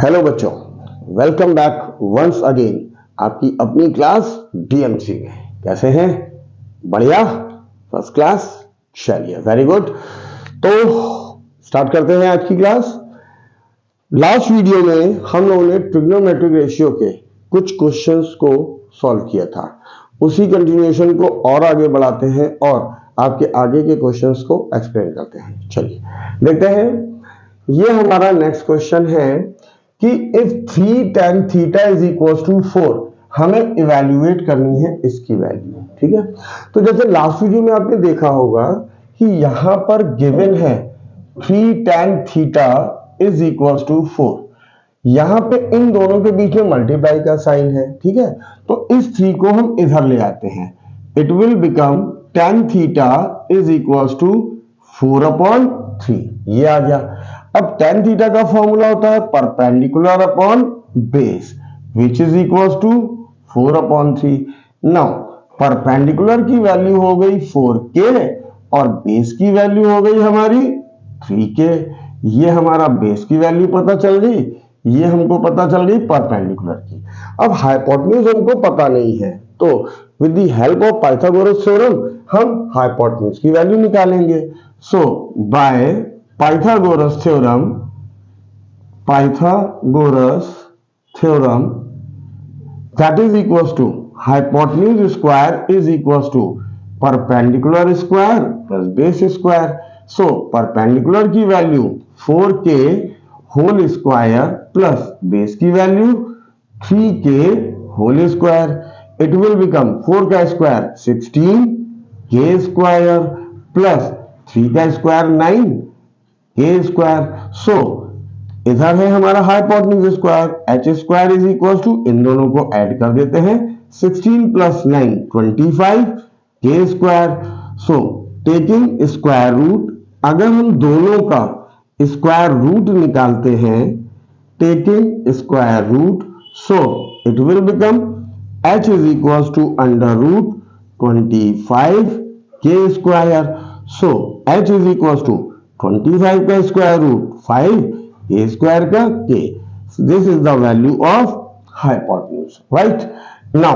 Hello बच्चों, welcome back once again आपकी अपनी क्लास डीएमसी में। कैसे हैं? बढ़िया, फर्स्ट क्लास। चलिए, वेरी गुड। तो स्टार्ट करते हैं आज की क्लास। लास्ट वीडियो में हम लोगों ने ट्रिग्नोमेट्रिक रेशियो के कुछ क्वेश्चंस को सॉल्व किया था। उसी कंटिन्यूएशन को और आगे बढ़ाते हैं और आपके आगे के क्वेश्चंस को एक्सप्लेन करते हैं। चलिए देखते हैं। ये हमारा नेक्स्ट क्वेश्चन है कि if 3 tan theta is equal to 4, हमें इवेल्युएट करनी है इसकी वैल्यू। ठीक है, तो जैसे लास्ट वीडियो में आपने देखा होगा कि यहां पर गिवन है 3 tan theta is equal to 4। यहां पे इन दोनों के बीच में मल्टीप्लाई का साइन है। ठीक है, तो इस 3 को हम इधर ले आते हैं। It will become tan theta is equal to 4/3। ये आ गया। अब tan थीटा का फॉर्मूला होता है perpendicular upon base which is equal to 4/3। Now perpendicular की वैल्यू हो गई 4k और बेस की वैल्यू हो गई हमारी 3k। ये हमारा बेस की वैल्यू पता चल गई, ये हमको पता चल गई परपेंडिकुलर की। अब हाइपोटेन्यूज हमको पता नहीं है, तो with the help of Pythagoras theorem हम हाइपोटेन्यूज की वैल्यू निकालेंगे। So by Pythagoras theorem that is equals to hypotenuse square is equals to perpendicular square plus base square. So perpendicular की value 4k whole square plus base की value 3k whole square. It will become 4 का square 16 k square plus 3 का square 9 k square. सो इधर है हमारा hypotenuse square h square is equal to, इन दोनों को ऐड कर देते हैं 16 plus 9 25 k square. So taking square root, अगर हम दोनों का स्क्वायर रूट निकालते हैं taking square root, so it will become h is equal to under root 25 k square. So h is equal to 25 का स्क्वायर रूट 5 a स्क्वायर का k। This is the value of hypotenuse. Right now,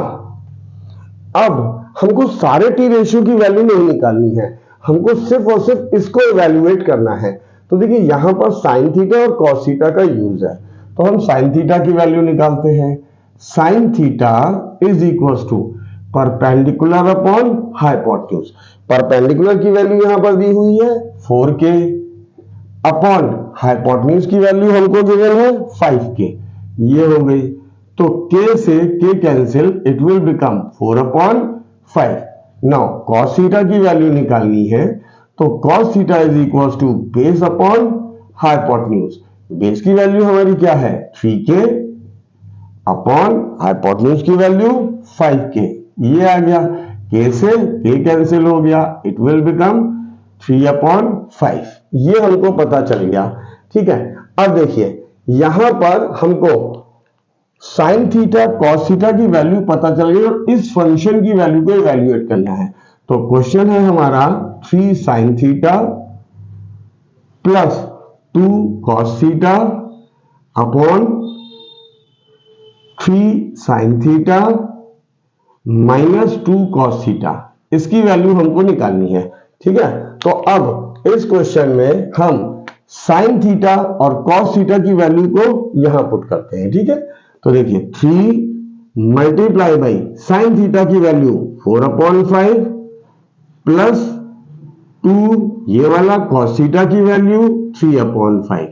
अब हमको सारे T ratio की value नहीं निकालनी है, हमको सिर्फ और सिर्फ इसको इवेल्युएट करना है। तो देखिए यहां पर साइन थीटा और कॉस थीटा का यूज है, तो हम साइन थीटा की वैल्यू निकालते हैं। Sine theta is equal to perpendicular upon hypotenuse. Perpendicular की वैल्यू यहां पर दी हुई है 4k अपॉन हाइपोटेन्यूज की वैल्यू हमको गिवन है 5k। ये हो गई, तो k से k cancel, it will become 4/5। Now cos theta की वैल्यू निकालनी है, तो cos theta is equal to base upon hypotenuse. Base की वैल्यू हमारी क्या है 3k अपॉन हाइपोटेन्यूज की वैल्यू 5k। ये आ गया, k से k कैंसिल हो गया, इट विल बिकम 3/5। ये हमको पता चल गया। ठीक है, अब देखिए यहां पर हमको साइन थीटा कॉस थीटा की वैल्यू पता चल गई और इस फंक्शन की वैल्यू को इवेल्युएट करना है। तो क्वेश्चन है हमारा 3 sign theta plus 2 cos theta upon 3 sign theta minus 2 cos theta, इसकी वैल्यू हमको निकालनी है। ठीक है, तो अब इस क्वेश्चन में हम साइन थीटा और कॉस थीटा की वैल्यू को यहां पुट करते हैं। ठीक है, तो देखिए 3 मल्टीप्लाई बाई साइन थीटा की वैल्यू 4/5 प्लस 2 ये वाला कॉस थीटा की वैल्यू 3/5।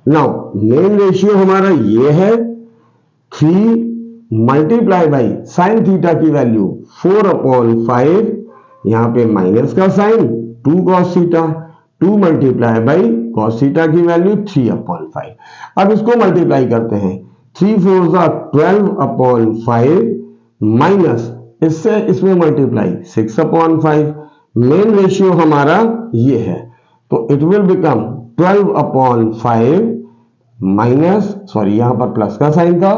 नाउ मेन रेशियो हमारा ये है 3 मल्टीप्लाई बाई साइन थीटा की वैल्यू 4/5, यहां पे माइनस का sign 2 cos theta, 2 multiply by cos theta की वैल्यू 3/5। अब इसको मल्टीप्लाई करते हैं, 3 4 12/5 माइनस इससे इसमें मल्टीप्लाई 6/5। मेन रेशियो हमारा ये है, तो it will become 12/5 minus, sorry यहां पर प्लस का साइन था,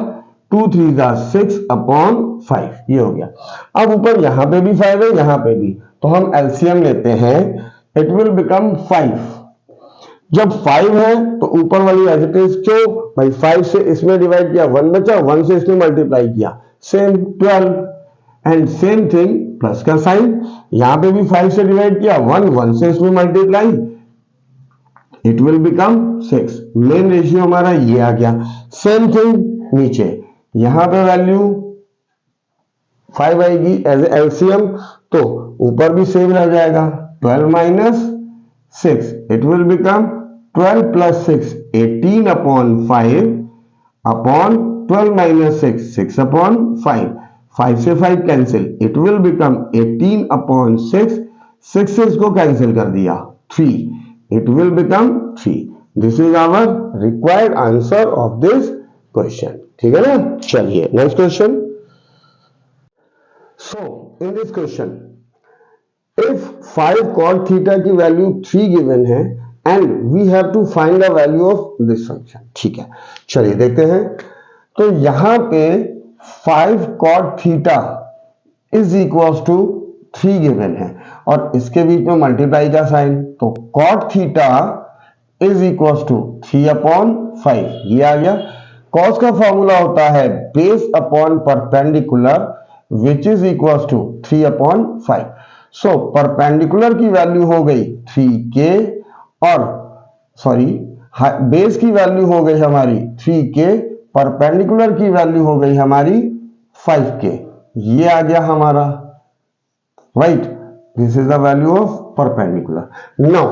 2 3 6/5। ये हो गया। अब ऊपर यहां पे भी 5 है, यहां पे भी, तो हम एलसीएम लेते हैं, इट विल बिकम 5। जब 5 है तो ऊपर वाली एज इट इज, क्यों भाई 5 से इसमें डिवाइड किया 1 बचा, 1 से इसमें मल्टीप्लाई किया same 12, and same thing plus का साइन, यहां पे भी 5 से डिवाइड किया 1 से इसमें multiply, it will become 6। Main ratio हमारा ये आ गया। सेम थिंग नीचे, यहां पे वैल्यू 5 आएगी एज एलसीएम, तो ऊपर भी सेम रह जाएगा 12 minus 6, it will become 12 plus 6 18 upon 5 upon 12 minus 6 6 upon 5, 5 से 5 cancel, it will become 18 upon 6, 6 से इसको कैंसिल कर दिया 3, it will become 3। This is our required answer of this question। ठीक है ना, चलिए next question. So in this question, if 5 cot theta की वैल्यू 3 given है and we have to find the value of this function। ठीक है, चलिए देखते हैं। तो यहां पे 5 cot theta is equals to 3 given है और इसके बीच में मल्टीप्लाई का साइन, तो cot theta is equal to 3 upon 5, ये आ गया। cos का फॉर्मूला होता है base upon perpendicular which is equal to 3 upon 5। So perpendicular की वैल्यू हो गई 3k और सॉरी बेस की वैल्यू हो गई हमारी 3k, परपेंडिकुलर की वैल्यू हो गई हमारी 5k, ये आ गया हमारा right. This is the value of perpendicular. Now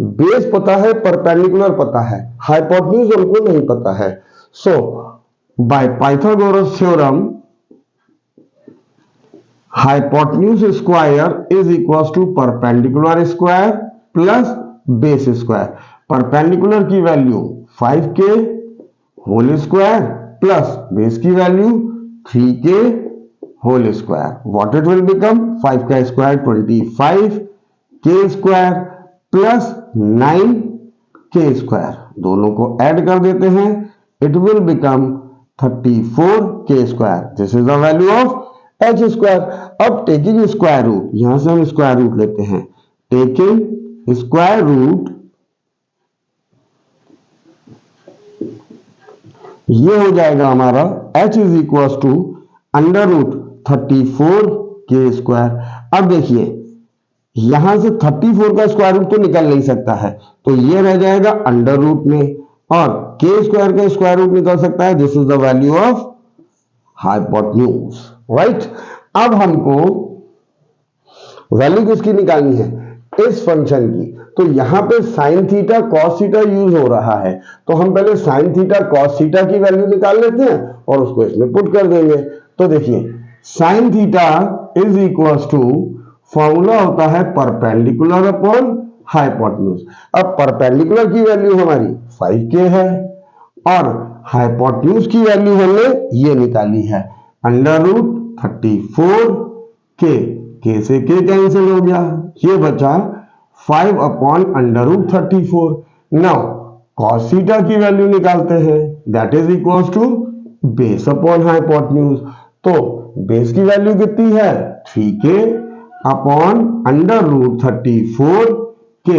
base पता है, परपेंडिकुलर पता है, हाइपोटेन्यूज हमको नहीं पता है। So by Pythagoras theorem hypotenuse square is equal to perpendicular square plus base square. Perpendicular की value 5k whole square plus base की value 3k whole square, what it will become 5 का square 25 k square plus 9 k square, दोनों को add कर देते हैं, it will become 34 k square. This is the value of h square. अब taking square root, यहां से हम स्क्वायर रूट लेते हैं, टेकिंग स्क्वायर रूट, ये हो जाएगा हमारा h is equal to under root 34 k square. अब देखिए यहां से 34 का स्क्वायर रूट तो निकल नहीं सकता है, तो ये रह जाएगा अंडर रूट में, और k स्क्वायर का स्क्वायर रूट निकल सकता है। This is the value of hypotenuse right. अब हमको वैल्यू किसकी निकालनी है, इस फंक्शन की। तो यहां पे sign theta cos theta use हो रहा है, तो हम पहले साइन थीटा कॉस थीटा की वैल्यू निकाल लेते हैं और उसको इसमें पुट कर देंगे। तो देखिए sine theta is equal to, formula होता है परपेंडिकुलर अपॉन हाइपोटेन्यूज। अब परपेंडिकुलर की वैल्यू हमारी 5k है और हाइपोटेन्यूज की वैल्यू हमने ये निकाली है अंडर रूट 34k, k से k कैंसिल हो गया, ये बचा 5 upon under root 34। Now cos theta की वैल्यू निकालते हैं, that is equal to base upon hypotenuse. तो बेस की वैल्यू कितनी है 3k upon under root 34k,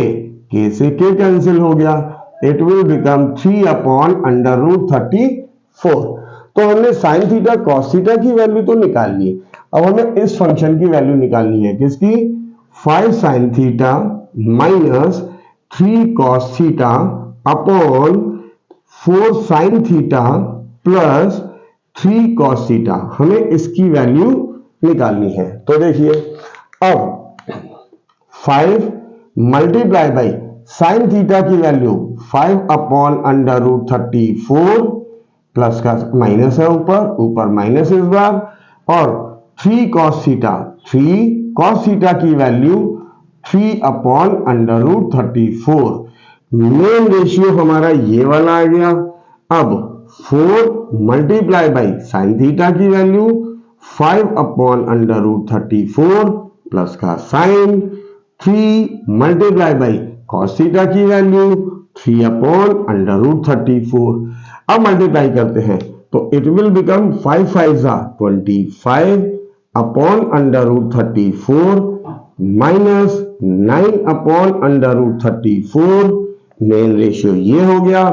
k से k कैंसिल हो गया, it will become 3 upon under root 34। तो हमने साइन थीटा कॉस थीटा की वैल्यू तो निकाल ली, अब हमें इस फंक्शन की वैल्यू निकालनी है, किसकी, 5 sine theta minus 3 cos theta upon 4 sine theta plus 3 cos theta, हमें इसकी वैल्यू निकालनी है। तो देखिए अब 5 मल्टीप्लाई बाई साइन थीटा की value 5 upon under root 34 plus का माइनस है, ऊपर माइनस इस बार, और 3 कॉस थीटा, 3 कॉस थीटा की value 3 upon under root 34। Main ratio हमारा ये वाला आ गया। अब 4 मल्टीप्लाई बाई साइन थीटा की value 5 upon under root 34 plus का sine, 3 multiply by cos theta की वैल्यू 3 अपॉन अंडर रूट 34। अब मल्टीप्लाई करते हैं तो it will become 5 5 25 upon under root 34 minus 9 upon under root 34 main ratio ये हो गया,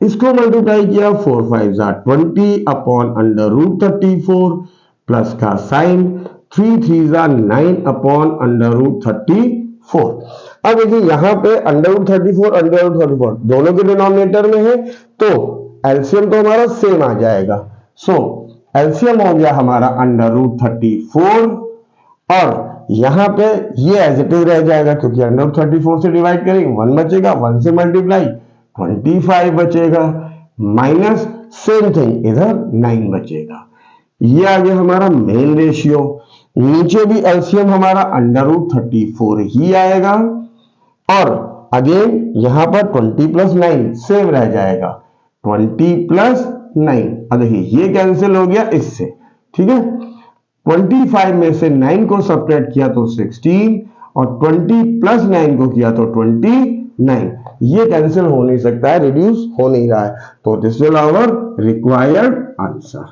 इसको मल्टीप्लाई किया 4 5 20 अपॉन अंडर रूट 34 प्लस का साइन 3 3 9 अपॉन अंडर रूट 34। अब देखिए यहाँ पे अंडर रूट 34 अंडर रूट 34 दोनों के डिनोमिनेटर में है तो एलसीएम तो हमारा सेम आ जाएगा। सो एलसीएम हो गया हमारा अंडर रूट 34 और यहां पे ये एज इट इज रह जाएगा क्योंकि अंडर रूट 34 से डिवाइड करेंगे 1 बचेगा, 1 से मल्टीप्लाई 25 बचेगा, माइनस सेम थिंग इधर 9 बचेगा। ये आ गया हमारा मेन रेशियो। नीचे भी एलसीएम हमारा अंडर रूट 34 ही आएगा और अगेन यहां पर 20 प्लस 9 सेम रह जाएगा, 20 प्लस 9। अब देखिए ये कैंसिल हो गया इससे, ठीक है। 25 में से 9 को सब्ट्रैक्ट किया तो 16 और 20 प्लस 9 को किया तो 29। ये कैंसिल हो नहीं सकता है, रिड्यूस हो नहीं रहा है, तो this will our required answer.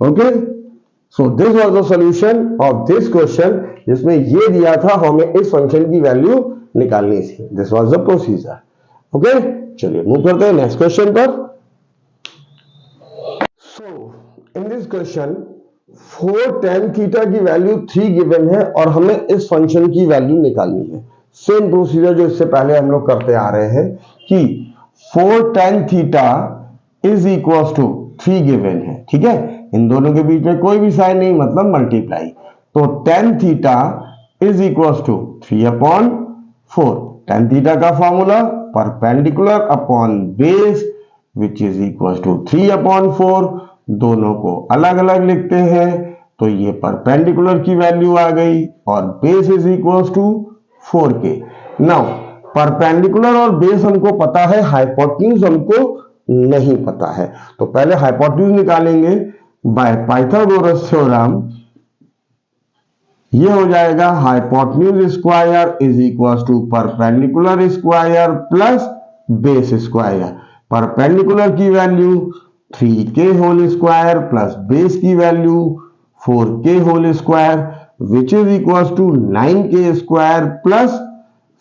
Okay, so this was the solution of this question जिसमें ये दिया था हमें इस फंक्शन की वैल्यू निकालनी थी। This was the procedure. Okay, चलिए मूव करते हैं नेक्स्ट क्वेश्चन पर। So in this question 4 tan theta की वैल्यू 3 गिवन है और हमें इस फंक्शन की वैल्यू निकालनी है। सेम प्रोसीजर जो इससे पहले हम लोग करते आ रहे हैं कि 4 tan theta is equal to 3 given है, ठीक है। इन दोनों के बीच में कोई भी साइन नहीं, मतलब मल्टीप्लाई, तो tan theta is equal to 3 upon 4। tan theta का formula perpendicular upon base which is equal to 3 upon 4। दोनों को अलग अलग लिखते हैं तो ये परपेंडिकुलर की वैल्यू आ गई और base is equal to 4k। Now perpendicular और बेस हमको पता है, हाइपोटेन्यूज हमको नहीं पता है, तो पहले हाइपोटेन्यूज निकालेंगे बाय पाइथागोरस थ्योरम। ये हो जाएगा hypotenuse square is equal to perpendicular square plus base square. Perpendicular की value 3k whole square plus base की value 4k whole square which is equal to 9k square plus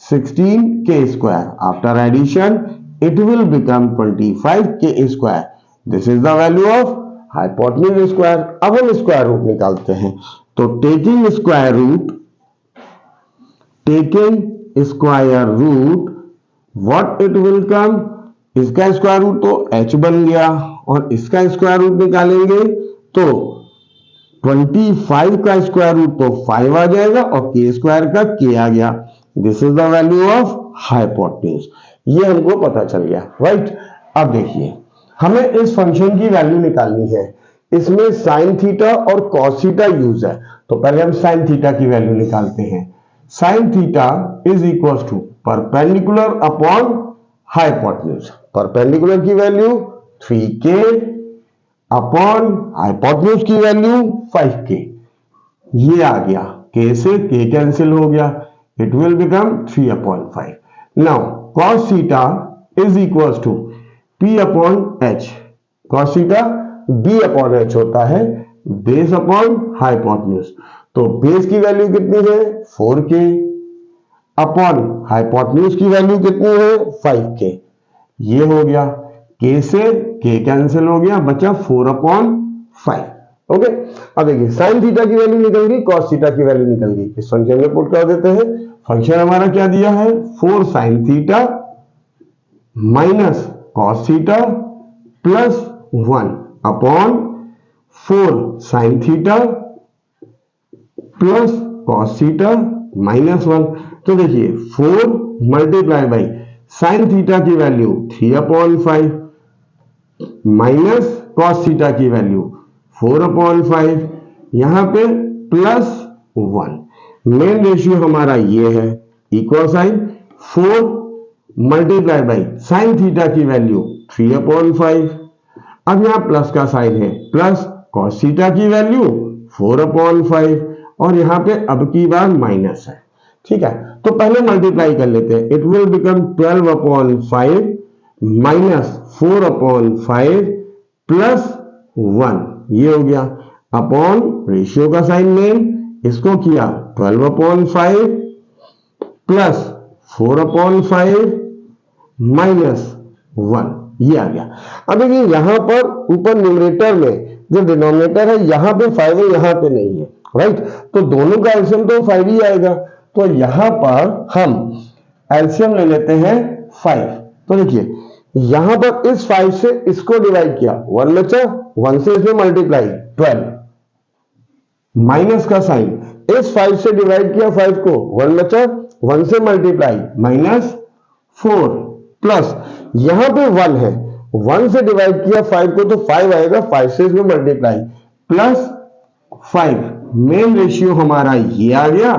16k square. After addition it will become 25k square. This is the value of hypotenuse square. अब हम square root निकालते हैं, तो taking square root what it will come, इसका square root तो h बन गया और इसका स्क्वायर रूट निकालेंगे तो 25 का स्क्वायर रूट तो 5 आ जाएगा और k स्क्वायर का k आ गया। This is the value of hypotenuse. ये हमको पता चल गया, राइट। अब देखिए हमें इस फंक्शन की वैल्यू निकालनी है। इसमें साइन थीटा और कॉस थीटा यूज है, तो पहले हम साइन थीटा की वैल्यू निकालते हैं। Sine theta is equal to perpendicular upon hypotenuse. Perpendicular की वैल्यू 3k अपॉन हाइपोटेन्यूज की वैल्यू 5k। ये आ गया, k से k कैंसिल हो गया, it will become 3 upon 5। Now cos theta is equal to p upon h। cos theta b upon h होता है, बेस अपॉन हाइपोटेन्यूज। तो बेस की वैल्यू कितनी है 4k अपॉन हाइपोटेन्यूज की वैल्यू कितनी है 5k। ये हो गया, k से k कैंसिल हो गया, बचा 4 अपॉन 5। ओके, अब देखिए साइन थीटा की वैल्यू निकल गई, कॉस थीटा की वैल्यू निकल गई। इस फंक्शन में पुट कर देते हैं। फंक्शन हमारा क्या दिया है 4 sine theta minus cos theta plus 1 upon 4 sine theta plus cos theta minus 1। तो देखिए 4 मल्टीप्लाई बाई साइन थीटा की value 3 upon 5 minus cos theta की वैल्यू 4 अपॉन 5, यहां पे प्लस 1। मेन रेशियो हमारा ये है, equal sign 4 multiply by sine theta की वैल्यू 3 अपॉन 5। अब यहां प्लस का साइन है, प्लस कॉस थीटा की वैल्यू 4 अपॉन 5 और यहां पे अब की बार माइनस है, ठीक है। तो पहले मल्टीप्लाई कर लेते हैं, it will become 12 upon 5 minus 4 upon 5 plus 1। ये हो गया अपॉन रेशियो का साइन मेन, इसको किया 12 अपॉन 5 प्लस 4 अपॉन 5 -1, ये आ गया। अब देखिए यहां पर ऊपर न्यूमरेटर में जो डिनोमिनेटर है यहां पे 5 है, यहां पे नहीं है, राइट। तो दोनों का एलसीएम तो 5 ही आएगा। तो यहां पर हम एलसीएम ले लेते हैं 5। तो देखिए यहां पर इस 5 से इसको डिवाइड किया, 1 बचा, 1 से इसमें मल्टीप्लाई 12, माइनस का साइन, इस 5 से डिवाइड किया 5 को, 1 बचा, 1 से मल्टीप्लाई -4, प्लस यहां पे 1 है, 1 से डिवाइड किया 5 को तो 5 आएगा, 5 से इसमें मल्टीप्लाई प्लस 5, मेन रेशियो हमारा ये आ गया।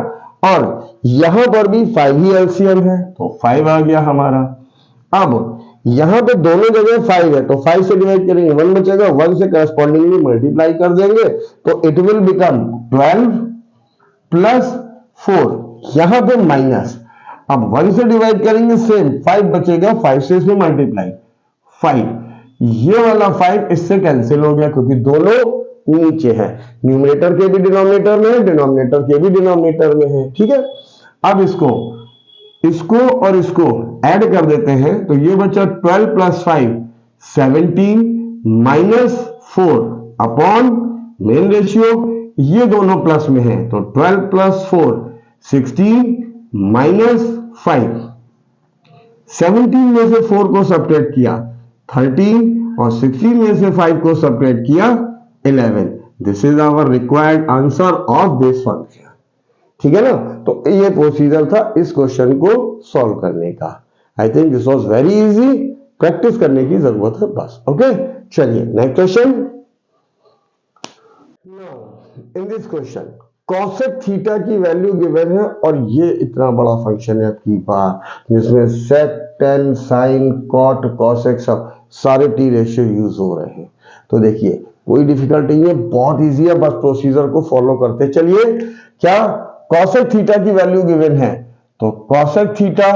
और यहां पर भी 5 ही एलसीएम है तो 5 आ गया हमारा। अब यहां पे दोनों जगह 5 है तो 5 से डिवाइड करेंगे 1 बचेगा, 1 से करस्पॉन्डिंगली मल्टीप्लाई कर देंगे तो इट विल बिकम 12 प्लस 4, यहां पे माइनस, अब 1 से डिवाइड करेंगे सेम, 5 बचेगा, 5 से इसमें मल्टीप्लाई 5, ये वाला 5 इससे कैंसिल हो गया क्योंकि दोनों नीचे है, न्यूमरेटर के भी डिनोमिनेटर में है, डिनोमिनेटर के भी डिनोमिनेटर में है, ठीक है। अब इसको और इसको ऐड कर देते हैं तो ये बचा 12 प्लस 5 17 -4 अपॉन मेन रेशियो, ये दोनों प्लस में है तो 12 प्लस 4 16 -5, 17 में से 4 को सब्ट्रैक्ट किया 13 और 16 में से 5 को सब्ट्रैक्ट किया 11। This is our required answer of this function, ठीक है ना। तो ये प्रोसीजर था इस क्वेश्चन को सॉल्व करने का। I think this was very easy, practice करने की जरूरत है बस। ओके, चलिए next question. Now in this question cosec theta की वैल्यू गिवन है और ये इतना बड़ा फंक्शन है आपकी बात, जिसमें सेक, टेन, साइन, कॉट, कॉसेक सब सारे टी रेशियो यूज हो रहे हैं। तो देखिए कोई डिफिकल्टी नहीं है, बहुत इजी है, बस प्रोसीजर को फॉलो करते चलिए। क्या कॉसेक थीटा की वैल्यू गिवन है तो cosec theta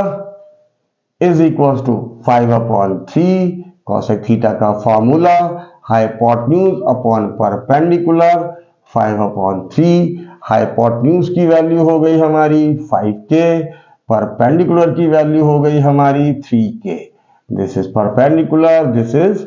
is equal to 5/3, cosec theta का formula hypotenuse upon perpendicular 5/3, hypotenuse की वैल्यू हो गई हमारी 5k, परपेंडिकुलर की वैल्यू हो गई हमारी 3k। This is perpendicular, this is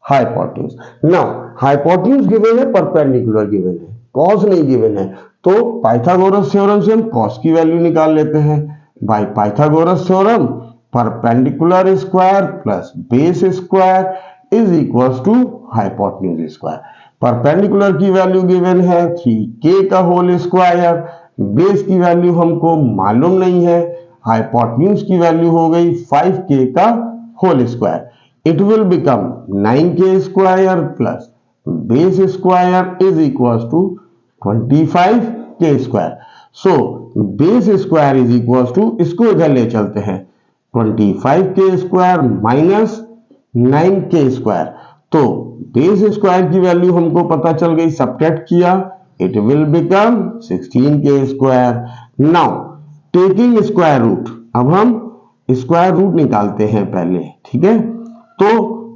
hypotenuse. Now hypotenuse given है, परपेंडिकुलर गिवन है, कॉस नहीं गिवन है, तो पाइथागोरस थ्योरम से हम कॉस की वैल्यू निकाल लेते हैं। By Pythagoras theorem perpendicular square plus base square is equal to hypotenuse square. Perpendicular की वैल्यू गिवन है 3k का होल स्क्वायर, बेस की वैल्यू हमको मालूम नहीं है, हाइपोटेन्यूज की वैल्यू हो गई 5k का whole square. It will become 9k square plus base square is equals to 25k square. So base square is equals to, इसको इधर ले चलते हैं, 25k square minus 9k square। तो बेस स्क्वायर की वैल्यू हमको पता चल गई, सब्ट्रैक्ट किया, it will become 16k square। Now taking square root, अब हम स्क्वायर रूट निकालते हैं पहले, ठीक है। तो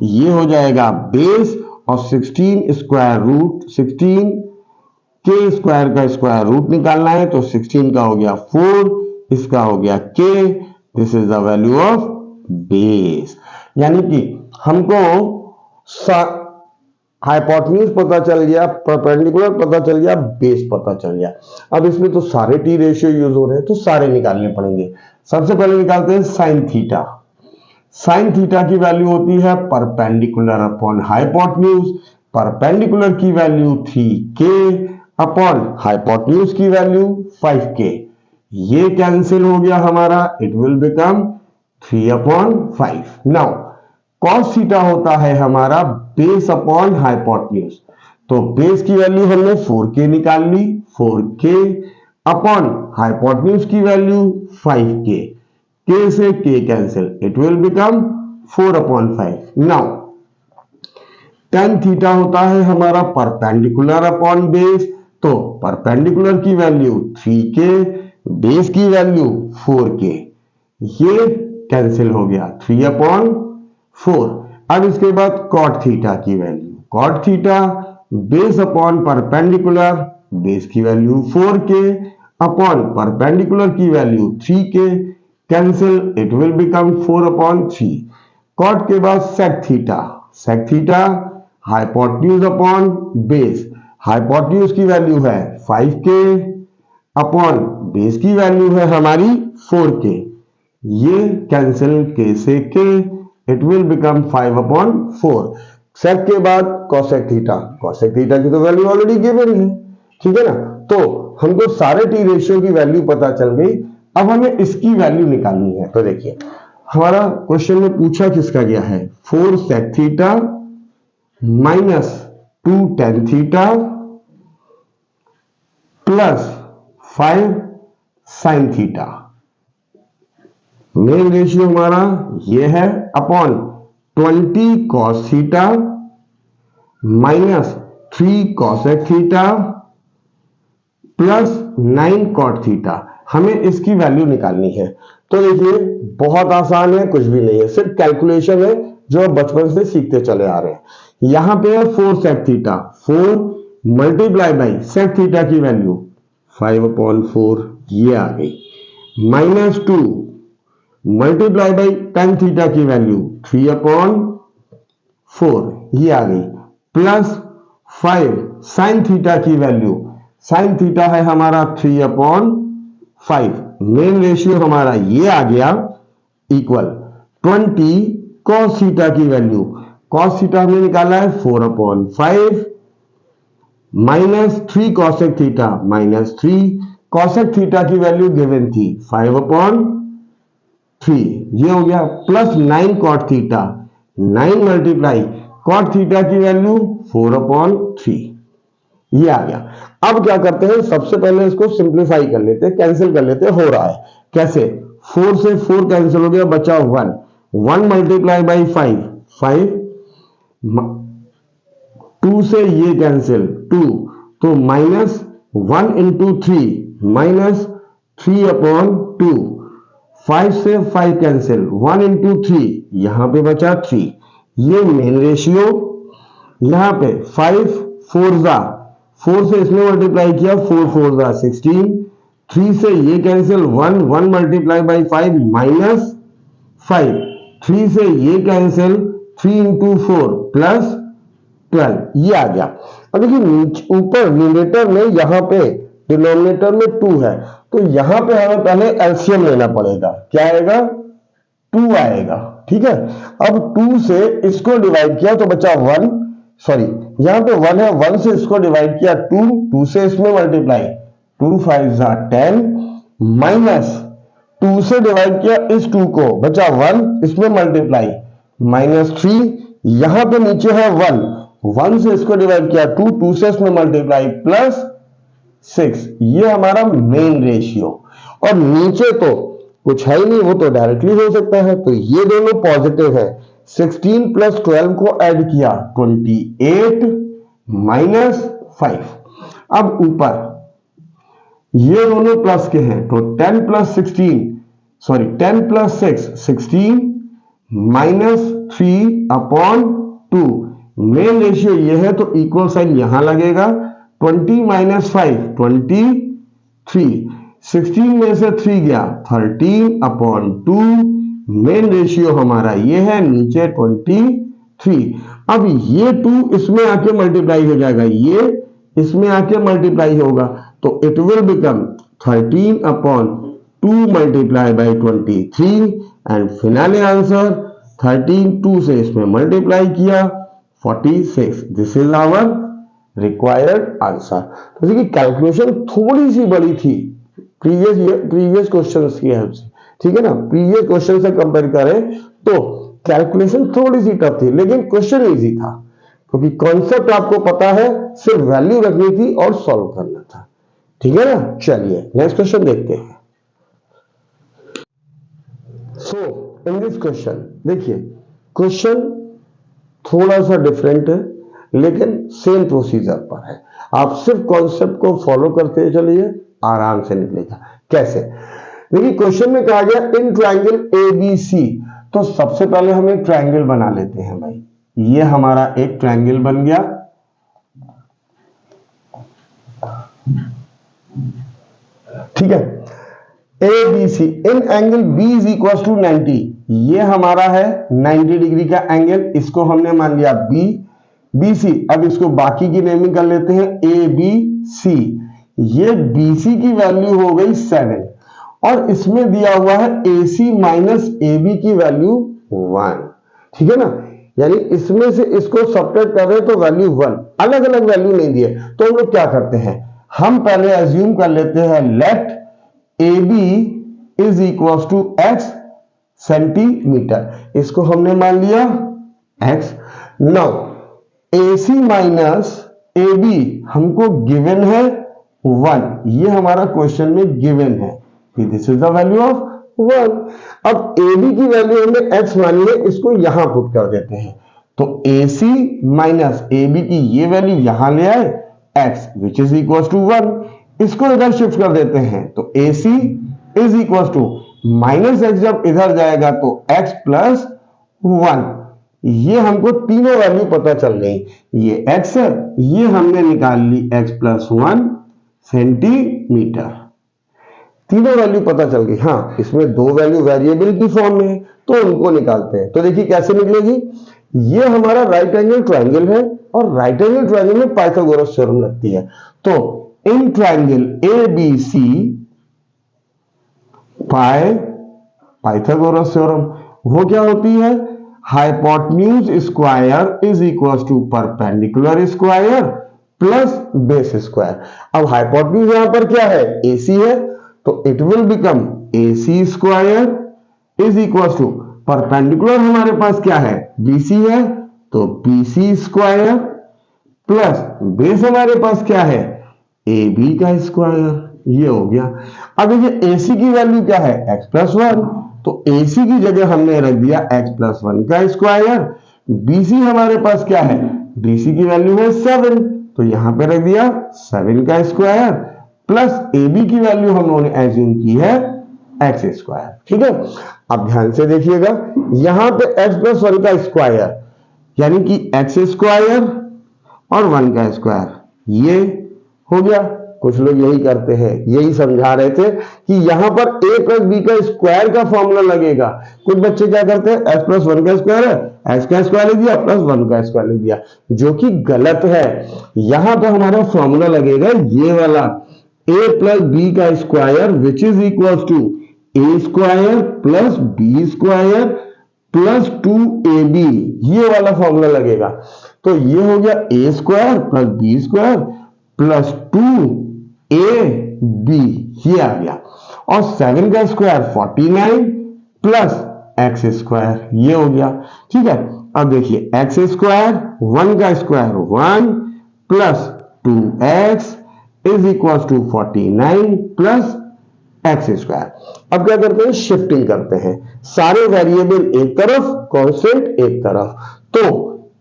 ये हो जाएगा बेस और 16 स्क्वायर रूट, 16 के स्क्वायर का स्क्वायर रूट निकालना है तो 16 का हो गया 4, इसका हो गया k, this is the value of base. यानी कि हमको हाइपोटेन्यूज पता चल गया, परपेंडिकुलर पता चल गया, बेस पता चल गया। अब इसमें तो सारे टी रेशियो यूज हो रहे हैं तो सारे निकालने पड़ेंगे। सबसे पहले निकालते हैं साइन थीटा। साइन थीटा की वैल्यू होती है परपेंडिकुलर अपॉन हाइपोटेन्यूज, परपेंडिकुलर की वैल्यू 3k अपॉन हाइपोटेन्यूज की वैल्यू 5k। ये कैंसिल हो गया हमारा, it will become 3/5। Now cos theta होता है हमारा बेस अपॉन हाइपोटेन्यूज, तो बेस की वैल्यू हमने 4k निकाल ली, 4k अपॉन हाइपोटेन्यूज की वैल्यू 5k, k से k cancel, it will become 4/5। Now tan theta होता है हमारा परपेंडिकुलर अपॉन बेस, तो परपेंडिकुलर की वैल्यू 3k, बेस की वैल्यू 4k, ये कैंसिल हो गया 3/4। अब इसके बाद कॉट थीटा की value, cot theta base upon perpendicular, base की वैल्यू 4k अपॉन परपेंडिकुलर की value 3k, cancel, it will become 4/3। Cot के बाद sec theta hypotenuse upon base. Hypotenuse की वैल्यू है 5k अपॉन बेस की वैल्यू है हमारी 4k। ये कैंसिल k से k, इट विल बिकम 5/4। सेक के बाद कॉसेक थीटा की तो वैल्यू ऑलरेडी गिवन है, ठीक है ना। तो हमको सारे टी रेशियो की वैल्यू पता चल गई। अब हमें इसकी वैल्यू निकालनी है। तो देखिए हमारा क्वेश्चन में पूछा किसका गया है, 4 sec theta minus 2 tan theta plus 5 sine theta. Main ratio हमारा ये है upon 20 cos theta minus 3 cosec theta plus 9 cot theta. हमें इसकी वैल्यू निकालनी है। तो देखिए बहुत आसान है, कुछ भी नहीं है, सिर्फ कैलकुलेशन है जो बचपन से सीखते चले आ रहे हैं। यहां पे है 4 sec theta, 4 multiply by sec theta की वैल्यू 5/4 ये आ गई, minus 2 multiply by tan theta की वैल्यू 3/4 ये आ गई, प्लस 5 साइन थीटा की वैल्यू, साइन थीटा है हमारा 3/5। मेन रेशियो हमारा ये आ गया इक्वल 20 कॉस थीटा की वैल्यू, कॉस थीटा हमने निकाला है 4/5 minus 3 cosec theta minus 3 cosec theta की वैल्यू गिवन थी 5/3 ये हो गया, plus 9 cot theta, 9 multiply cot theta की वैल्यू 4/3 ये आ गया। अब क्या करते हैं, सबसे पहले इसको सिंप्लीफाई कर लेते हैं, कैंसिल कर लेते हैं। हो रहा है कैसे, 4 से 4 कैंसिल हो गया, बचा 1 मल्टीप्लाई बाई 5 2 से ये कैंसिल 2, तो माइनस 1 इंटू 3 माइनस 3/2, 5 से 5 कैंसिल 1 इंटू 3 यहां पे बचा 3। ये मेन रेशियो, यहां पे 5 4 से इसमें मल्टीप्लाई किया 4 16, 3 से ये कैंसिल 1 मल्टीप्लाई बाई 5 माइनस 5, 3 से ये कैंसिल 3 इंटू 4 प्लस 12 ये आ गया। अब देखिए नीचे ऊपर न्यूमरेटर में यहां पे डिनोमिनेटर में 2 है, तो यहां पे हमें पहले एलसीएम लेना पड़ेगा। क्या आएगा, 2 आएगा, ठीक है। अब 2 से इसको डिवाइड किया तो बचा 1, सॉरी यहां पे 1 है, 1 से इसको डिवाइड किया 2 से इसमें मल्टीप्लाई 2 5 10 माइनस 2 से डिवाइड किया इस 2 को, बचा 1 इसमें मल्टीप्लाई माइनस 3, यहां पे नीचे है 1 से इसको डिवाइड किया 2 से इसमें मल्टीप्लाई प्लस 6, ये हमारा मेन रेशियो। और नीचे तो कुछ है ही नहीं, वो तो डायरेक्टली हो सकता है, तो ये दोनों पॉजिटिव है। 16 प्लस 12 को ऐड किया 28 माइनस 5। अब ऊपर ये दोनों प्लस के हैं, तो 10 प्लस 6 16 माइनस 3/2। मेन रेशियो ये है तो इक्वल साइन यहां लगेगा, 20 माइनस 5 23, 16 में से 3 गया 13/2। मेन रेशियो हमारा ये है, नीचे 23। अब ये 2 इसमें आके मल्टीप्लाई हो जाएगा, ये इसमें आके मल्टीप्लाई होगा, तो it will become 13/2 multiply by 23 and final answer 13, 2 से इसमें मल्टीप्लाई किया 46। This is our required answer. तो देखिए कैलकुलेशन थोड़ी सी बड़ी थी प्रीवियस क्वेश्चंस की हेल्प से, ठीक है ना। प्रीवियस क्वेश्चन से कंपेयर करें तो कैलकुलेशन थोड़ी सी टफ थी, लेकिन क्वेश्चन इजी था क्योंकि कॉन्सेप्ट आपको पता है, सिर्फ वैल्यू रखनी थी और सॉल्व करना था, ठीक है ना। चलिए नेक्स्ट क्वेश्चन देखते हैं। सो इन दिस क्वेश्चन देखिए, क्वेश्चन थोड़ा सा डिफरेंट है लेकिन सेम प्रोसीजर पर है। आप सिर्फ कॉन्सेप्ट को फॉलो करते चलिए, आराम से निकलेगा। कैसे, देखिए क्वेश्चन में कहा गया इन ट्रायंगल ABC, तो सबसे पहले हम एक ट्रायंगल बना लेते हैं भाई। ये हमारा एक ट्रायंगल बन गया, ठीक है। ABC in angle B is equal to 90, ये हमारा है 90 डिग्री का एंगल, इसको हमने मान लिया B, BC। अब इसको बाकी की नेमिंग कर लेते हैं ABC। ये BC की वैल्यू हो गई 7 और इसमें दिया हुआ है AC माइनस AB की वैल्यू 1, ठीक है ना। यानी इसमें से इसको सब्ट्रैक्ट कर रहे हैं तो वैल्यू 1, अलग अलग वैल्यू नहीं दी है। तो हम लोग क्या करते हैं, हम पहले अज्यूम कर लेते हैं let AB is equal to x centimetre, इसको हमने मान लिया x। Now AC minus AB हमको गिवन है 1, ये हमारा क्वेश्चन में गिवन है, this is the value of 1। अब AB की वैल्यू हमने x मान ली, इसको यहां पुट कर देते हैं, तो AC माइनस AB की ये वैल्यू यहां ले आए x which is equal to 1, इसको इधर शिफ्ट कर देते हैं, तो AC is equal to minus x, जब इधर जाएगा तो x प्लस 1, ये हमको तीनों वैल्यू पता चल गई, ये x है, ये हमने निकाल ली x प्लस 1 सेंटीमीटर, तीनों वैल्यू पता चल गई। हाँ, इसमें दो वैल्यू वेरिएबल की फॉर्म में है तो उनको निकालते हैं। तो देखिए कैसे निकलेगी, ये हमारा राइट एंगल ट्रायंगल है और राइट एंगल ट्रायंगल में पाइथागोरस थ्योरम लगती है। तो in triangle ABC by Pythagoras theorem वो क्या होती है, hypotenuse square is equal to perpendicular square plus base square. अब हाइपोटेन्यूज यहां पर क्या है, AC है, तो it will become AC square is equal to perpendicular हमारे पास क्या है BC है, तो BC स्क्वायर प्लस बेस हमारे पास क्या है AB का स्क्वायर, ये हो गया। अब देखिए AC की वैल्यू क्या है x प्लस 1, तो AC की जगह हमने रख दिया x प्लस 1 का स्क्वायर। BC हमारे पास क्या है, BC की वैल्यू है 7, तो यहां पे रख दिया 7 का स्क्वायर प्लस AB की वैल्यू हम लोगों ने एज्यूम की है x स्क्वायर, ठीक है। अब ध्यान से देखिएगा, यहां पे x प्लस 1 का स्क्वायर यानी कि x स्क्वायर और 1 का स्क्वायर, ये हो गया। कुछ लोग यही करते हैं, यही समझा रहे थे कि यहां पर a प्लस b का स्क्वायर का फॉर्मूला लगेगा। कुछ बच्चे क्या करते हैं, x प्लस 1 का स्क्वायर है, x का स्क्वायर लिख दिया प्लस 1 का स्क्वायर लिख दिया, जो कि गलत है। यहां पर हमारा फॉर्मूला लगेगा ये वाला a प्लस b का square which is equal to a square plus b square plus 2ab, ये वाला फॉर्मूला लगेगा। तो ये हो गया a square plus b square plus 2ab, ये आ गया। और 7 का स्क्वायर 49 प्लस x स्क्वायर, ये हो गया, ठीक है। अब देखिए x स्क्वायर 1 का square 1 plus 2x is equal to 49 plus x square. अब क्या करते हैं, शिफ्टिंग करते हैं, सारे वेरिएबल एक तरफ, कांस्टेंट एक तरफ, तो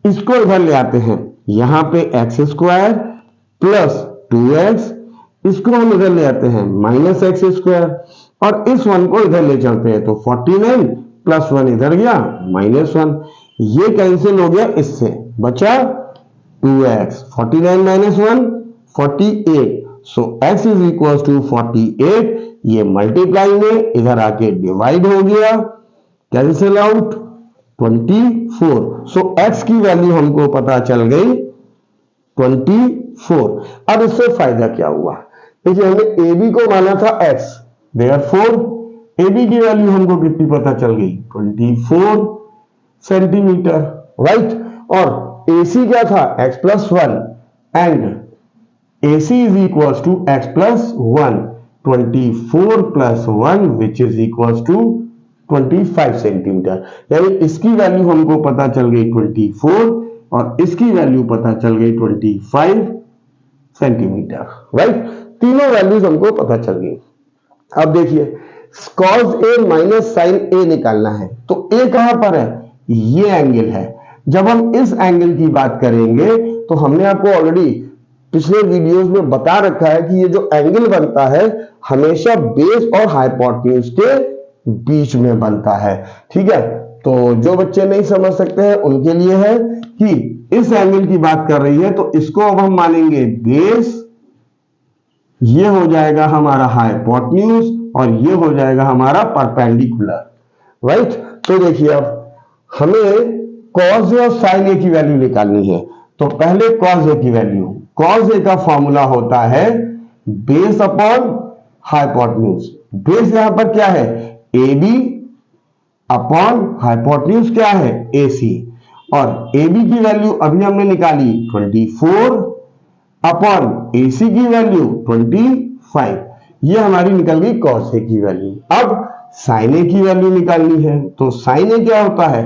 इसको इधर ले आते हैं, यहां पे x स्क्वायर प्लस 2x, इसको हम इधर ले आते हैं माइनस x स्क्वायर, और इस 1 को इधर ले चलते हैं, तो 49 प्लस 1 इधर गया माइनस 1, ये कैंसिल हो गया, इससे बचा 2x, 49 minus 1 48, so x is equal to 48, ये मल्टीप्लाई में इधर आके डिवाइड हो गया, कैंसिल आउट 24, सो x की वैल्यू हमको पता चल गई 24। अब इससे फायदा क्या हुआ, देखिए हमने AB को माना था x, देयरफॉर AB की वैल्यू हमको कितनी पता चल गई 24 सेंटीमीटर, राइट। और AC क्या था x plus 1 and AC is equals to x plus 1, 24 plus 1 which is equals to 25 centimetre, यानी इसकी वैल्यू हमको पता चल गई 24 और इसकी वैल्यू पता चल गई 25 सेंटीमीटर, राइट। तीनों वैल्यूज हमको पता चल गई। अब देखिए cos A minus sin A निकालना है, तो A कहां पर है, ये एंगल है। जब हम इस एंगल की बात करेंगे तो हमने आपको ऑलरेडी पिछले वीडियोस में बता रखा है कि ये जो एंगल बनता है हमेशा बेस और हाइपोटेन्यूज के बीच में बनता है, ठीक है। तो जो बच्चे नहीं समझ सकते हैं उनके लिए है कि इस एंगल की बात कर रही है, तो इसको अब हम मानेंगे बेस, ये हो जाएगा हमारा हाइपोटेन्यूज और ये हो जाएगा हमारा परपेंडिकुलर, राइट। तो देखिए अब हमें कॉस ए और साइन ए की वैल्यू निकालनी है। तो पहले कॉस ए की वैल्यू, कॉस ए का फॉर्मूला होता है बेस अपॉन हाइपोटेन्यूज। बेस यहां पर क्या है, ए बी अपॉन हाइपोटेन्यूज क्या है, ए सी। और ए बी की वैल्यू अभी हमने निकाली 24 अपॉन ए सी की वैल्यू 25। ये हमारी निकल गई कॉस ए की वैल्यू। अब साइन ए की वैल्यू निकालनी है। तो साइन ए क्या होता है,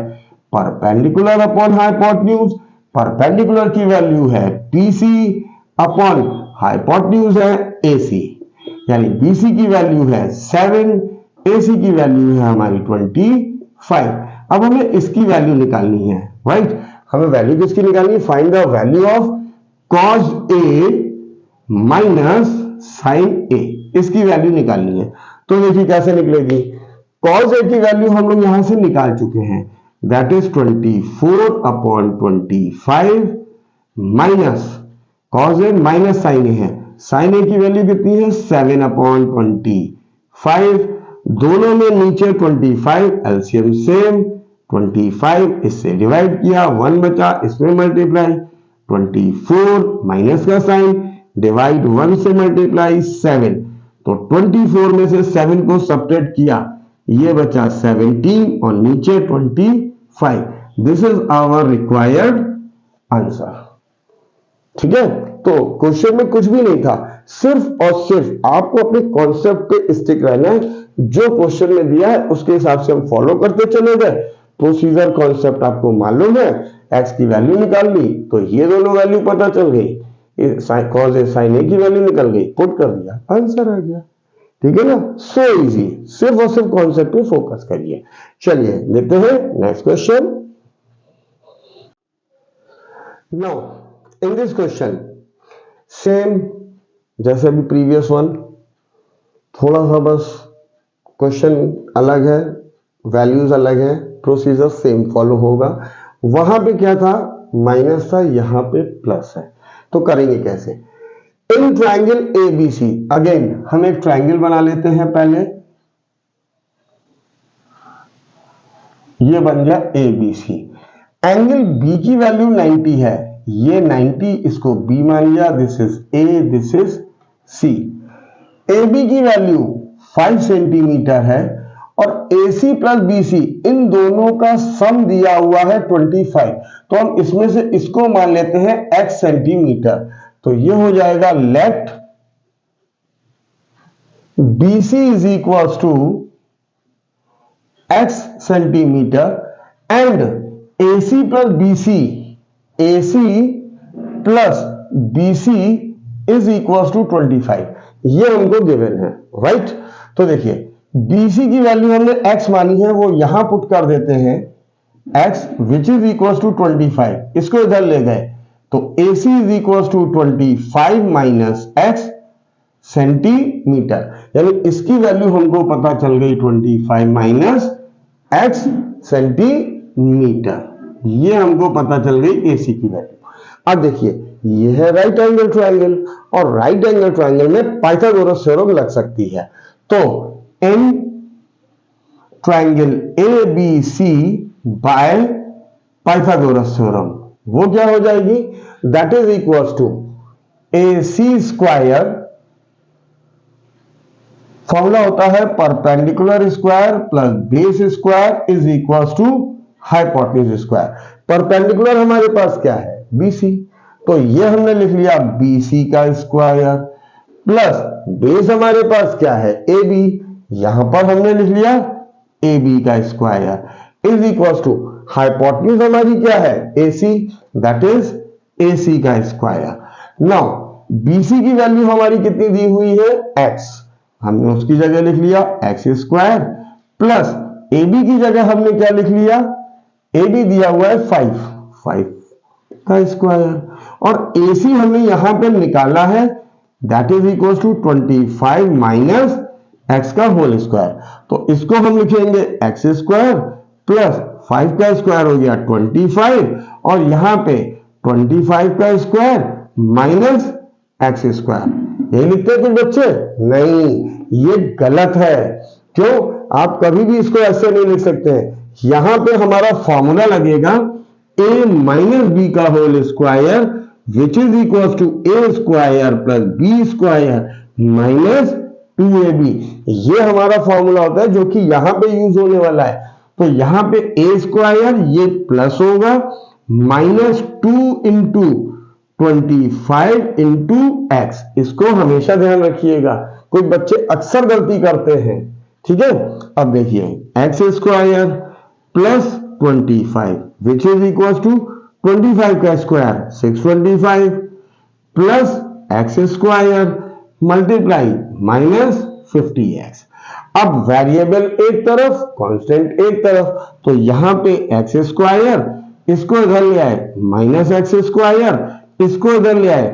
परपेंडिकुलर अपॉन हाइपोटेन्यूज। परपेंडिकुलर की वैल्यू है पीसी अपॉन हाइपोटेन्यूज है एसी, यानी बीसी की वैल्यू है 7, एसी की वैल्यू है हमारी 25। अब हमें इसकी वैल्यू निकालनी है, राइट। हमें वैल्यू किसकी निकालनी है, find the value of cos A minus sine A, इसकी वैल्यू निकालनी है। तो देखिए कैसे निकलेगी, कॉस ए की वैल्यू हम लोग यहां से निकाल चुके हैं, that is 24 upon 25 minus cos A minus sine A है, साइन ए की वैल्यू कितनी है 7 अपॉन 25, दोनों में नीचे 25, एलसीएम सेम 25, इससे डिवाइड किया 1 बचा, इसमें मल्टीप्लाई 24 माइनस का साइन डिवाइड 1 से मल्टीप्लाई 7, तो 24 में से 7 को सब्ट्रैक्ट किया, ये बचा 17 और नीचे 25। This is our required answer. ठीक है, तो क्वेश्चन में कुछ भी नहीं था, सिर्फ और सिर्फ आपको अपने कॉन्सेप्ट पे स्टिक रहना है। जो क्वेश्चन में दिया है उसके हिसाब से हम फॉलो करते चले गए। प्रोसीजर कॉन्सेप्ट आपको मालूम है, एक्स की वैल्यू निकाल ली तो ये दोनों वैल्यू पता चल गई, कॉस ए साइन ए की वैल्यू निकल गई, पुट कर दिया, आंसर आ गया। ठीक है ना, सो इजी। सिर्फ और सिर्फ कॉन्सेप्ट पे फोकस करिए। चलिए लेते हैं next question. Now in this question same जैसे भी प्रीवियस वन, थोड़ा सा बस क्वेश्चन अलग है, वैल्यूज अलग है, प्रोसीजर सेम फॉलो होगा। वहां पे क्या था, माइनस था, यहां पे प्लस है। तो करेंगे कैसे, इन ट्राइंगल एबीसी, अगेन हम एक ट्राइंगल बना लेते हैं पहले, ये बन गया एबीसी। एंगल बी की वैल्यू 90 है, ये 90 इसको बी मान लिया, this is A, this is C. A B की वैल्यू 5 सेंटीमीटर है और AC प्लस BC इन दोनों का सम दिया हुआ है 25, तो हम इसमें से इसको मान लेते हैं x सेंटीमीटर। तो ये हो जाएगा let BC is equal to x centimetre and AC plus BC, AC plus BC is equal to 25, ये हमको गिवन है, राइट। तो देखिए BC की वैल्यू हमने x मानी है, वो यहां पुट कर देते हैं x which is equal to 25, इसको इधर ले गए तो AC is equal to 25 minus x centimetre, यानी इसकी वैल्यू हमको पता चल गई 25 माइनस x सेंटीमीटर, ये हमको पता चल गई AC की वैल्यू। अब देखिए ये है राइट एंगल ट्रायंगल, और राइट एंगल ट्रायंगल में पाइथागोरस थ्योरम लग सकती है। तो in triangle ABC by Pythagoras theorem वो क्या हो जाएगी, that is equal to AC square, formula होता है perpendicular square plus base square is equal to hypotenuse square. Perpendicular हमारे पास क्या है, BC, तो ये हमने लिख लिया BC का स्क्वायर प्लस बेस हमारे पास क्या है AB, यहां पर हमने लिख लिया AB का square is equal to hypotenuse हमारी क्या है AC, दैट इज AC का स्क्वायर। नाउ BC की वैल्यू हमारी कितनी दी हुई है x, हमने उसकी जगह लिख लिया x स्क्वायर प्लस AB की जगह हमने क्या लिख लिया, AB दिया हुआ है 5 का स्क्वायर, और AC हमें यहां पे निकालना है, that is equal to 25 minus x का होल स्क्वायर। तो इसको हम लिखेंगे x स्क्वायर प्लस 5 का स्क्वायर हो गया 25, और यहां पे 25 का स्क्वायर माइनस x स्क्वायर, यही लिखते हैं कुछ बच्चे, नहीं, ये गलत है। क्यों? आप कभी भी इसको ऐसे नहीं लिख सकते हैं। यहां पे हमारा फॉर्मूला लगेगा a माइनस बी का whole square which is equal to A square plus B square minus 2ab। ये हमारा फॉर्मूला होता है जो कि यहां पे यूज होने वाला है। तो यहां पे ए स्क्वायर ये प्लस होगा माइनस 2 इंटू 25 इंटू एक्स। इसको हमेशा ध्यान रखिएगा, कोई बच्चे अक्सर गलती करते हैं। ठीक है, अब देखिए x square plus 25 which is equal to 25 का square 625 plus x square multiply minus 50x। अब वेरिएबल एक तरफ कांस्टेंट एक तरफ, तो यहां पे एक्स स्क्वायर इसको इधर ले आए माइनस एक्स स्क्वायर, इसको इधर ले आए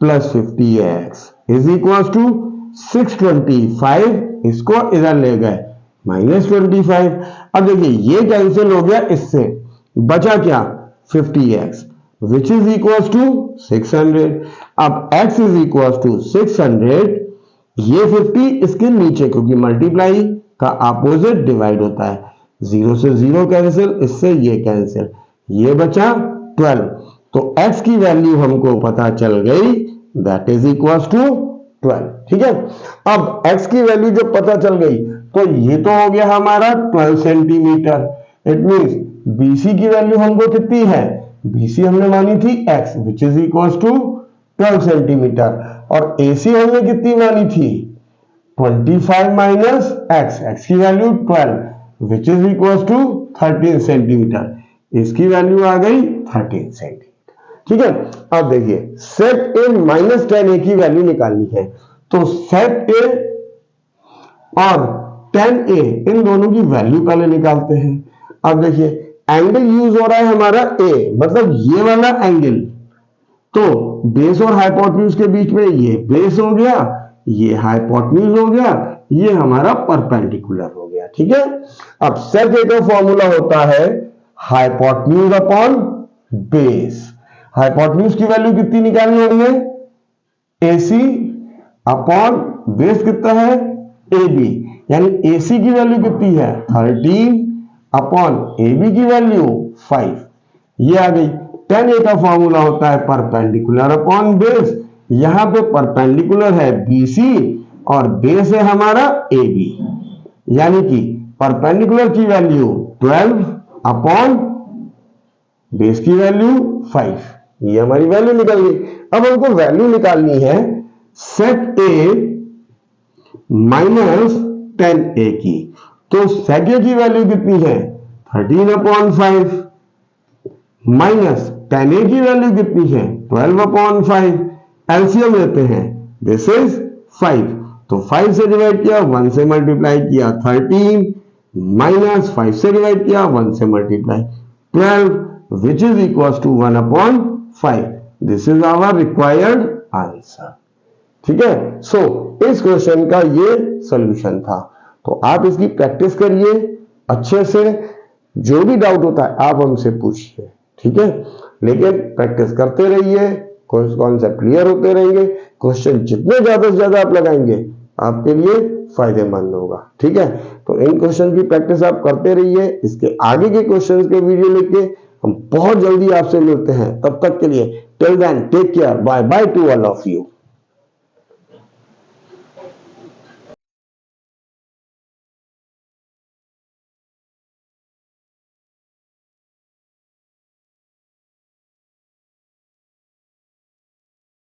plus 50x is equal to 625, इसको इधर ले गए माइनस 25। अब देखिए ये कैंसिल हो गया इससे, बचा क्या 50x which is equal to 600। अब x इज इक्वल टू 600, ये 50 इसके नीचे, क्योंकि मल्टीप्लाई का अपोजिट डिवाइड होता है, 0 से 0 कैंसिल, इससे ये कैंसिल, ये बचा 12। तो x की वैल्यू हमको पता चल गई, दैट इज इक्वल टू 12। ठीक है, अब x की वैल्यू जब पता चल गई तो ये तो हो गया हमारा 12 सेंटीमीटर। इट मींस BC की वैल्यू हमको कितनी है, BC हमने मानी थी x which is equal to 12 centimetre, और AC हमने कितनी मानी थी 25 माइनस x की value 12 which is equal to 13 centimetre, इसकी वैल्यू आ गई 13 सेंटीमीटर। ठीक है, अब देखिए सेट ए माइनस 10a की वैल्यू निकालनी है, तो सेट ए और 10a इन दोनों की वैल्यू पहले निकालते हैं। अब देखिए एंगल यूज हो रहा है हमारा a, मतलब ये वाला एंगल, तो बेस और हाइपोटेन्यूज के बीच में ये बेस हो गया, ये हाइपोटेन्यूज हो गया, ये हमारा परपेंडिकुलर हो गया। ठीक है, अब सेट ए का फॉर्मूला होता है हाइपोटेन्यूज अपॉन बेस। हाइपोटेन्यूज की वैल्यू कितनी निकालनी होगी, AC अपॉन बेस कितना है AB, यानी AC की वैल्यू कितनी है 13 अपॉन AB की वैल्यू 5, ये आ गई। 10a का फॉर्मूला होता है परपेंडिकुलर अपॉन बेस, यहां पे परपेंडिकुलर है BC और बेस है हमारा AB, यानी कि परपेंडिकुलर की वैल्यू 12 अपॉन बेस की वैल्यू 5, ये हमारी वैल्यू निकल गई। अब हमको वैल्यू निकालनी है सेट A माइनस 10a की, तो सेट A की वैल्यू कितनी है 13 अपॉन 5 माइनस 10a की वैल्यू कितनी है 12 अपॉन 5, एलसीएम लेते हैं, दिस इज 5, तो 5 से डिवाइड किया 1 से मल्टीप्लाई किया 13 माइनस 5 से डिवाइड किया 1 से multiply 12 which is equals to 1 upon 5. This is our required answer. ठीक है, सो इस क्वेश्चन का ये सॉल्यूशन था। तो आप इसकी प्रैक्टिस करिए अच्छे से, जो भी डाउट होता है आप हमसे पूछिए। ठीक है, लेकिन प्रैक्टिस करते रहिए, कॉन्सेप्ट क्लियर होते रहेंगे, क्वेश्चन जितने ज्यादा से ज्यादा आप लगाएंगे आपके लिए फायदेमंद होगा। ठीक है, तो इन क्वेश्चन की प्रैक्टिस आप करते रहिए। इसके आगे के क्वेश्चन के वीडियो लेके हम बहुत जल्दी आपसे मिलते हैं। तब तक के लिए till then take care, bye bye to all of you.